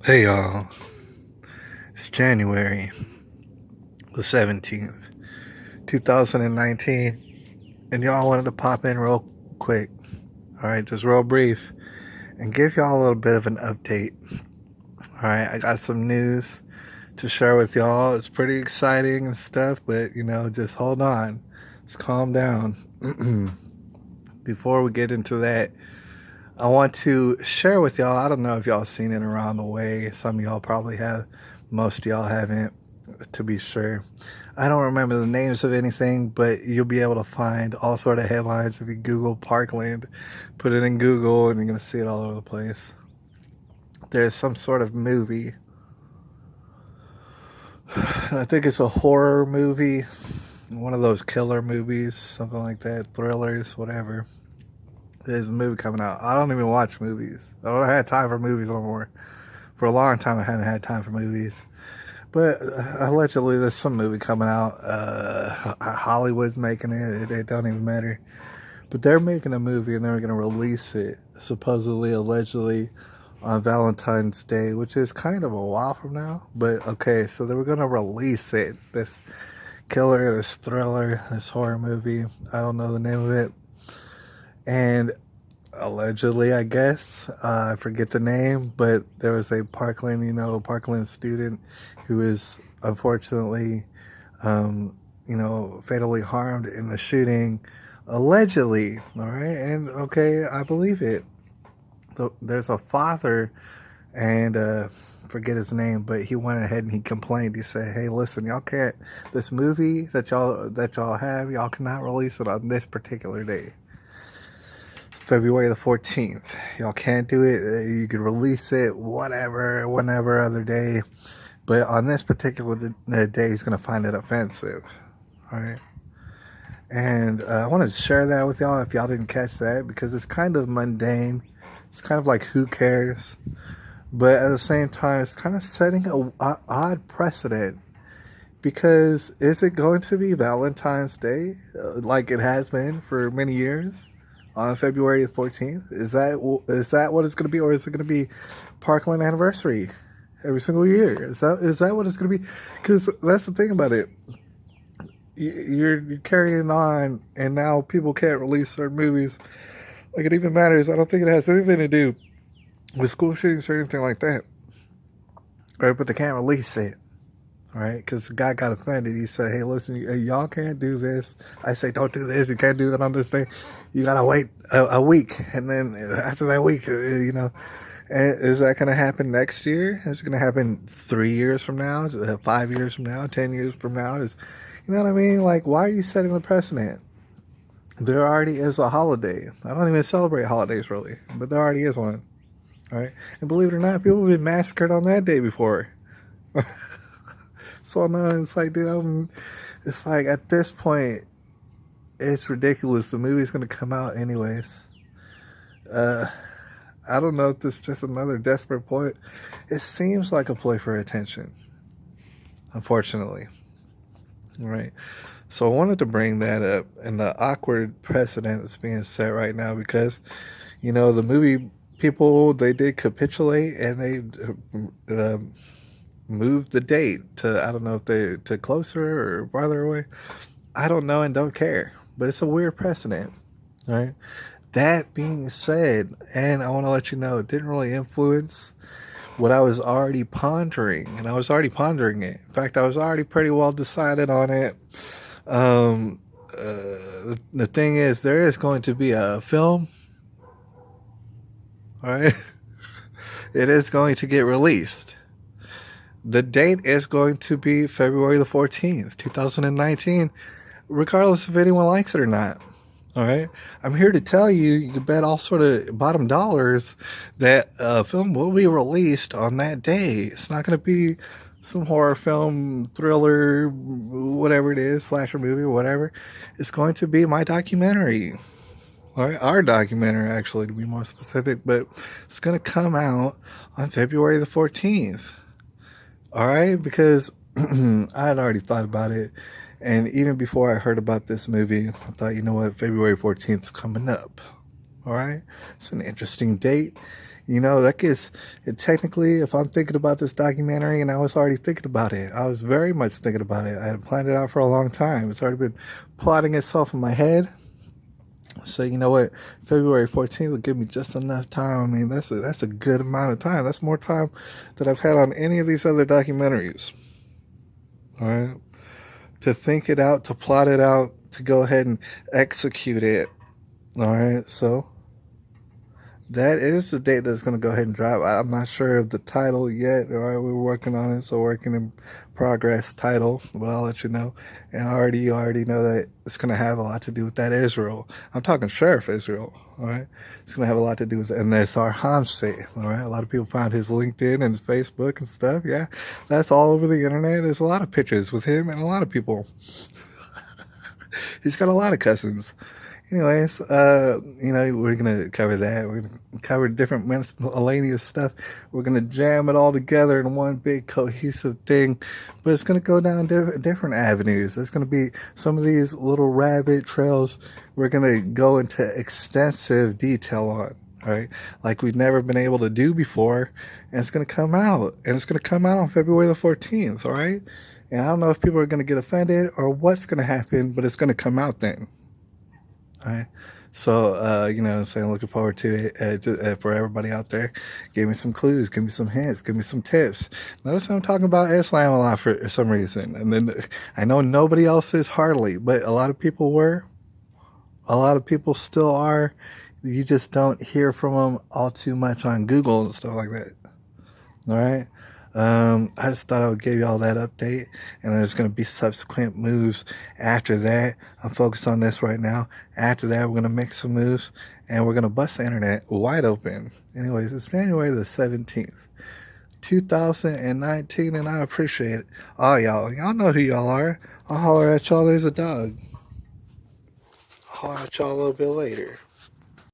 Hey y'all, it's January the 17th, 2019, and y'all wanted to pop in real quick, alright, just real brief, and give y'all a little bit of an update. Alright, I got some news to share with y'all. It's pretty exciting and stuff, but just hold on, just calm down. Before we get into that, I want to share with y'all, I don't know if y'all seen it around the way, some of y'all probably have, most of y'all haven't, to be sure. I don't remember the names of anything, but you'll be able to find all sort of headlines if you Google Parkland. Put it in Google and you're going to see it all over the place. There's some sort of movie. I think it's a horror movie, one of those killer movies, something like that, thrillers, whatever. There's a movie coming out. I don't even watch movies. I don't have time for movies no more. For a long time, I haven't had time for movies. But allegedly, there's some movie coming out. Hollywood's making it. It don't even matter. But they're making a movie and they're going to release it, supposedly, allegedly, on Valentine's Day, which is kind of a while from now. But okay, so they were going to release it. This killer, this thriller, this horror movie. I don't know the name of it. And allegedly, I guess, I forget the name, but there was a Parkland student who is unfortunately, fatally harmed in the shooting, allegedly. All right, and okay, I believe it. There's a father, and forget his name, but he went ahead and he complained. He said, "Hey, listen, y'all can't. This movie that y'all have, y'all cannot release it on this particular day." February the 14th. Y'all can't do it. You can release it whatever, whenever other day. But on this particular day, he's going to find it offensive. All right. And I wanted to share that with y'all if y'all didn't catch that, because it's kind of mundane. It's kind of like, who cares? But at the same time, it's kind of setting a odd precedent. Because is it going to be Valentine's Day like it has been for many years? On February 14th? Is that what it's going to be, or is it going to be Parkland anniversary every single year? Is that what it's going to be? Because that's the thing about it. You're carrying on, and now people can't release certain movies. Like, it even matters. I don't think it has anything to do with school shootings or anything like that. Right? But they can't release it. All right, because the guy got offended. He said, "Hey, listen, y'all can't do this." I say, "Don't do this. You can't do that on this thing. You gotta wait a week, and then after that week, and is that gonna happen next year? Is it gonna happen 3 years from now? 5 years from now? 10 years from now? You know what I mean? Like, why are you setting the precedent? There already is a holiday. I don't even celebrate holidays really, but there already is one. All right, and believe it or not, people have been massacred on that day before." So no, it's like, dude, it's like at this point, it's ridiculous. The movie's gonna come out anyways. Uh, I don't know if this is just another desperate ploy. It seems like a ploy for attention, unfortunately. Right. So I wanted to bring that up and the awkward precedent that's being set right now, because, the movie people, they did capitulate and they moved the date to, I don't know if they to closer or farther away. I don't know and don't care. But it's a weird precedent. Right? That being said, and I want to let you know, it didn't really influence what I was already pondering. And I was already pondering it. In fact, I was already pretty well decided on it. The thing is, there is going to be a film. All right? It is going to get released. The date is going to be February the 14th, 2019, regardless if anyone likes it or not. All right. I'm here to tell you, you can bet all sort of bottom dollars that a film will be released on that day. It's not going to be some horror film, thriller, whatever it is, slasher movie, whatever. It's going to be my documentary. All right. Our documentary, actually, to be more specific, but it's going to come out on February the 14th. All right. Because I had already thought about it. And even before I heard about this movie, I thought, you know what, February 14th is coming up. All right? It's an interesting date. You know, that gets it technically, if I'm thinking about this documentary and I was already thinking about it, I was very much thinking about it. I had planned it out for a long time. It's already been plotting itself in my head. So you know what? February 14th will give me just enough time. I mean, that's a good amount of time. That's more time than I've had on any of these other documentaries. All right. To think it out, to plot it out, to go ahead and execute it. All right. So that is the date that's going to go ahead and drop. I'm not sure of the title yet. All right, we're working on it, so working in progress title, but I'll let you know. And you already know that it's going to have a lot to do with that Israel. I'm talking Sheriff Israel. All right, it's going to have a lot to do with, and that's our Hamse. All right, a lot of people found his LinkedIn and his Facebook and stuff. Yeah, that's all over the internet. There's a lot of pictures with him and a lot of people. He's got a lot of cousins. Anyways, we're gonna cover that. We're gonna cover different miscellaneous stuff. We're gonna jam it all together in one big cohesive thing, but it's gonna go down different avenues. There's gonna be some of these little rabbit trails we're gonna go into extensive detail on. All right, like we've never been able to do before, and it's gonna come out, and it's gonna come out on February the 14th. All right, and I don't know if people are gonna get offended or what's gonna happen, but it's gonna come out then. All right. So, I'm looking forward to it for everybody out there. Give me some clues, give me some hints, give me some tips. Notice I'm talking about Islam a lot for some reason. And then I know nobody else is hardly, but a lot of people were. A lot of people still are. You just don't hear from them all too much on Google and stuff like that. All right. I just thought I would give you all that update, and there's going to be subsequent moves after that. I'm focused on this right now. After that, we're going to make some moves, and we're going to bust the internet wide open. Anyways, it's January the 17th, 2019, and I appreciate it. Oh, y'all know who y'all are. I'll holler at y'all. There's a dog. I'll holler at y'all a little bit later.